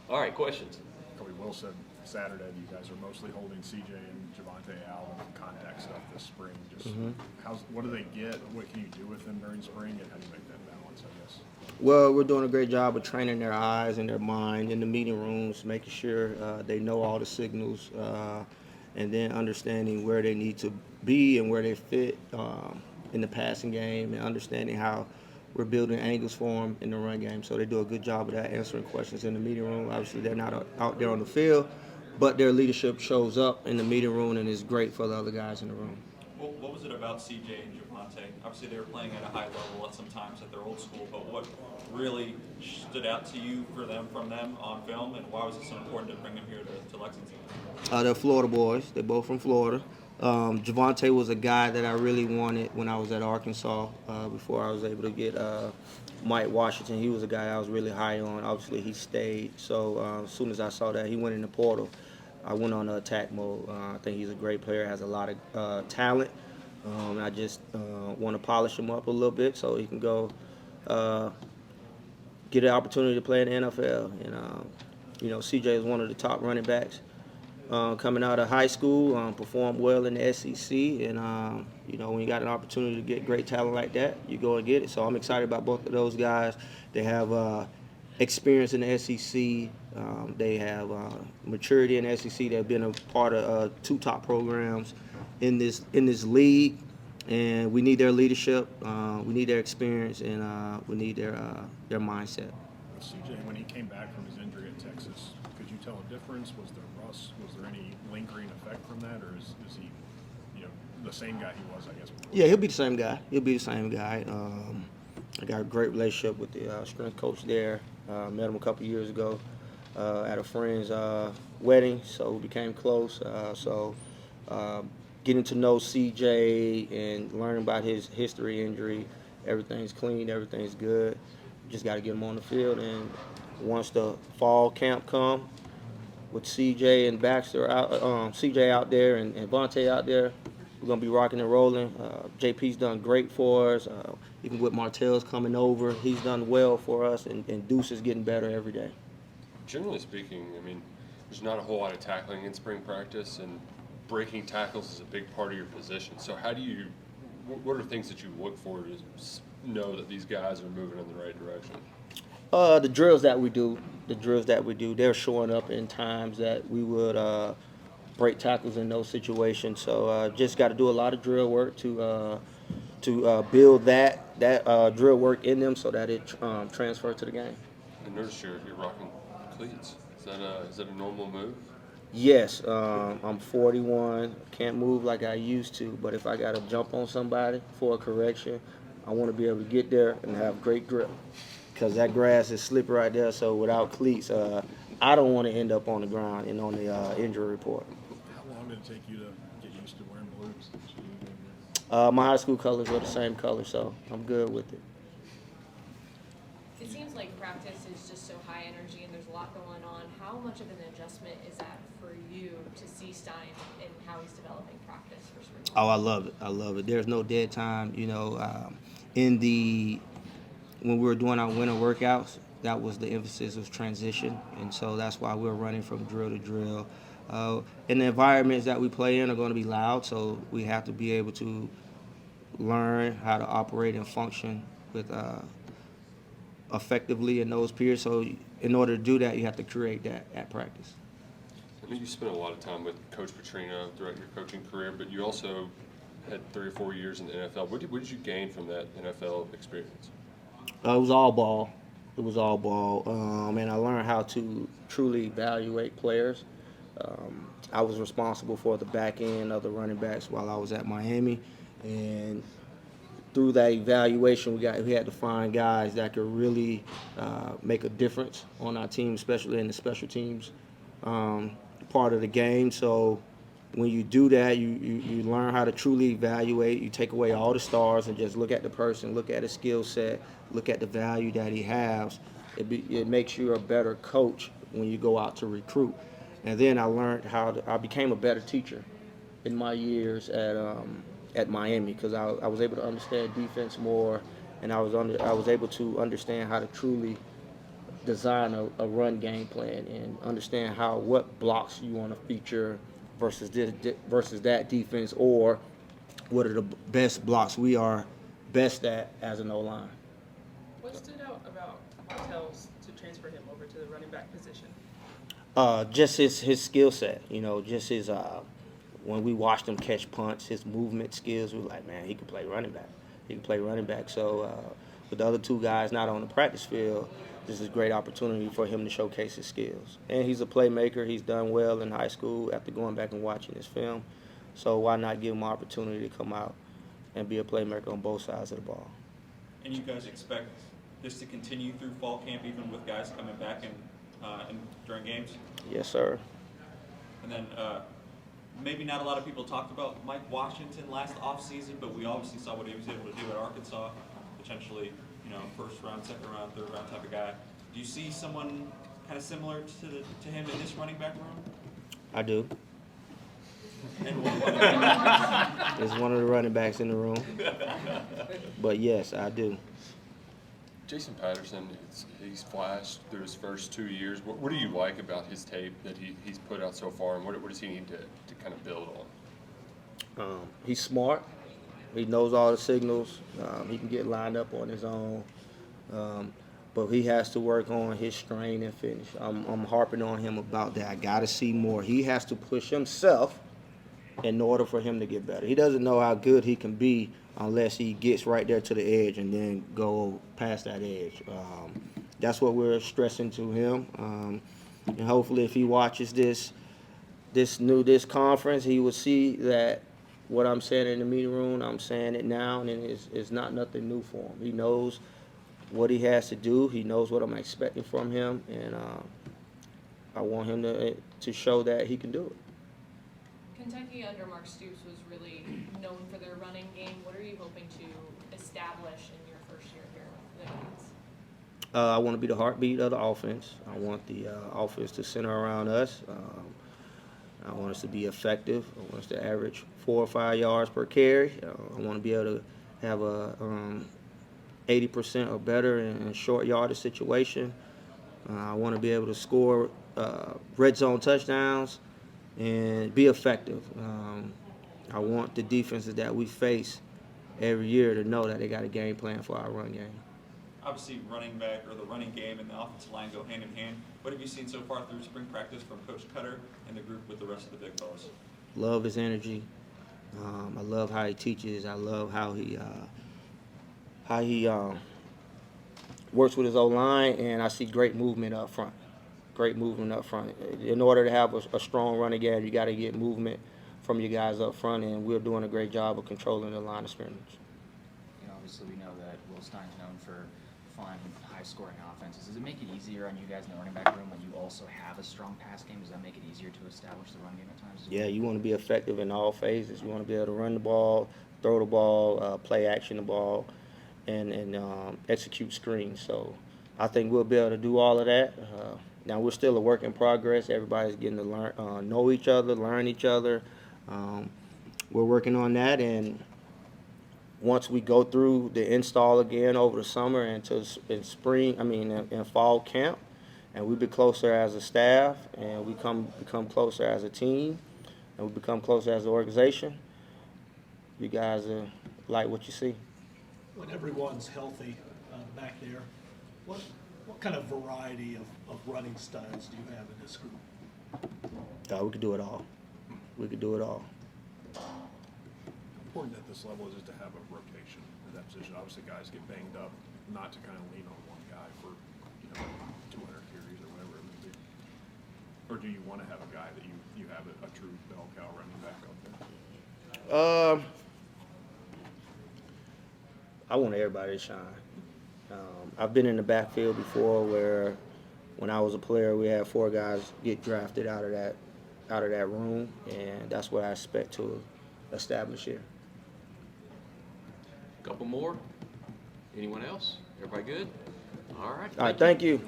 All right, questions. Kolby Will said Saturday you guys are mostly holding CJ and Javante out on contact stuff this spring. Just what do they get? What can you do with them during spring, and how do you make that balance? I guess. Well, we're doing a great job of training their eyes and their mind in the meeting rooms, making sure they know all the signals, and then understanding where they need to be and where they fit in the passing game, and understanding how we're building angles for them in the run game. So they do a good job of that, answering questions in the meeting room. Obviously, they're not out there on the field, but their leadership shows up in the meeting room and is great for the other guys in the room. What was it about CJ and Javante? Obviously, they were playing at a high level at some times at their old school, but what really stood out to you from them on film, and why was it so important to bring them here to Lexington? They're Florida boys. They're both from Florida. Javante was a guy that I really wanted when I was at Arkansas before I was able to get Mike Washington. He was a guy I was really high on. Obviously, he stayed. So as soon as I saw that he went in the portal, I went on attack mode. I think he's a great player, has a lot of talent. I just want to polish him up a little bit so he can go get an opportunity to play in the NFL. And CJ is one of the top running backs coming out of high school, performed well in the SEC, and when you got an opportunity to get great talent like that, you go and get it. So I'm excited about both of those guys. They have experience in the SEC. They have maturity in the SEC. They've been a part of two top programs in this league, and we need their leadership. We need their experience, and we need their mindset. CJ, when he came back from his injury at Texas, could you tell a difference? Was there rust? Was there any lingering effect from that, or is he, the same guy he was, I guess? Before? Yeah, he'll be the same guy. He'll be the same guy. I got a great relationship with the strength coach there. Met him a couple years ago at a friend's wedding, so we became close. Getting to know CJ and learning about his history, injury, everything's clean, everything's good. Just got to get him on the field, and once the fall camp come, with CJ and Baxter out, CJ out there and Vontae out there, we're gonna be rocking and rolling. JP's done great for us. Even with Martell's coming over, he's done well for us, and Deuce is getting better every day. Generally speaking, I mean, there's not a whole lot of tackling in spring practice, and breaking tackles is a big part of your position. So what are things that you look for to know that these guys are moving in the right direction? The drills that we do, they're showing up in times that we would break tackles in those situations. So just got to do a lot of drill work to build that drill work in them so that it transfers to the game. I noticed you're rocking cleats. Is that a normal move? Yes, I'm 41, can't move like I used to, but if I got to jump on somebody for a correction, I want to be able to get there and have great grip, because that grass is slippery right there. So without cleats, I don't want to end up on the ground and on the injury report. How long did it take you to get used to wearing blues? My high school colors are the same color, so I'm good with it. It seems like practice is just so high energy and there's a lot going on. How much of an adjustment is that for you to see Stein and how he's developing practice for spring? Oh, I love it. I love it. There's no dead time. When we were doing our winter workouts, that was the emphasis, was transition, and so that's why we're running from drill to drill. And the environments that we play in are going to be loud, so we have to be able to learn how to operate and function with effectively in those periods. So in order to do that, you have to create that at practice. I mean, you spent a lot of time with Coach Petrino throughout your coaching career, but you also had 3 or 4 years in the NFL. What did you gain from that NFL experience? It was all ball. And I learned how to truly evaluate players. I was responsible for the back end of the running backs while I was at Miami, and through that evaluation, we had to find guys that could really make a difference on our team, especially in the special teams part of the game. So when you do that, you learn how to truly evaluate. You take away all the stars and just look at the person, look at his skill set, look at the value that he has. It makes you a better coach when you go out to recruit. And then I became a better teacher in my years at Miami, because I was able to understand defense more, and I was able to understand how to truly design a run game plan and understand what blocks you want to feature versus versus that defense, or what are the best blocks we are best at as an O-line. What stood out about Martell's to transfer him over to the running back position? Just his skill set, just his when we watched him catch punts, his movement skills, we were like, man, he can play running back. He can play running back. So with the other two guys not on the practice field, this is a great opportunity for him to showcase his skills. And he's a playmaker. He's done well in high school after going back and watching his film. So why not give him an opportunity to come out and be a playmaker on both sides of the ball? And you guys expect this to continue through fall camp, even with guys coming back and during games? Yes, sir. And then maybe not a lot of people talked about Mike Washington last offseason, but we obviously saw what he was able to do at Arkansas, potentially, first round, second round, third round type of guy. Do you see someone kind of similar to him in this running back room? I do. And There's one of the running backs in the room. But yes, I do. Jason Patterson, he's flashed through his first 2 years. What do you like about his tape that he's put out so far, and what does he need to kind of build on? He's smart. He knows all the signals. He can get lined up on his own. But he has to work on his strain and finish. I'm harping on him about that. I got to see more. He has to push himself in order for him to get better. He doesn't know how good he can be unless he gets right there to the edge and then go past that edge. That's what we're stressing to him. And hopefully if he watches this conference, he will see that what I'm saying in the meeting room, I'm saying it now, and it's not nothing new for him. He knows what he has to do. He knows what I'm expecting from him, and I want him to show that he can do it. Kentucky under Mark Stoops was really known for their running game. What are you hoping to establish in your first year here with the Wildcats? I want to be the heartbeat of the offense. I want the offense to center around us. I want us to be effective. I want us to average 4 or 5 yards per carry. I want to be able to have a 80% or better in short yardage situation. I want to be able to score red zone touchdowns and be effective. I want the defenses that we face every year to know that they got a game plan for our run game. Obviously, running back or the running game and the offensive line go hand in hand. What have you seen so far through spring practice from Coach Cutter and the group with the rest of the big fellas? Love his energy. I love how he teaches. I love how he works with his O-line, and I see great movement up front. Great movement up front. In order to have a strong running game, you got to get movement from your guys up front, and we're doing a great job of controlling the line of scrimmage. Obviously we know that Will Stein's known for fun, high-scoring offenses. Does it make it easier on you guys in the running back room when you also have a strong pass game? Does that make it easier to establish the run game at times as well? Yeah, you want to be effective in all phases. You want to be able to run the ball, throw the ball, play action the ball, and execute screens. So I think we'll be able to do all of that. Now we're still a work in progress. Everybody's getting to learn, know each other, learn each other. We're working on that, and once we go through the install again over the summer and in fall camp, and we be closer as a staff, and we become closer as a team, and we become closer as an organization, you guys like what you see. When everyone's healthy back there, what kind of variety of running styles do you have in this group? We could do it all. We could do it all. Important at this level is just to have a rotation in that position. Obviously, guys get banged up, not to kind of lean on one guy for 200 carries or whatever it may be. Or do you want to have a guy that you have a true bell cow running back up there? I want everybody to shine. I've been in the backfield before where when I was a player, we had 4 guys get drafted out of that room, and that's what I expect to establish here. Couple more. Anyone else? Everybody good? All right. All right, thank you.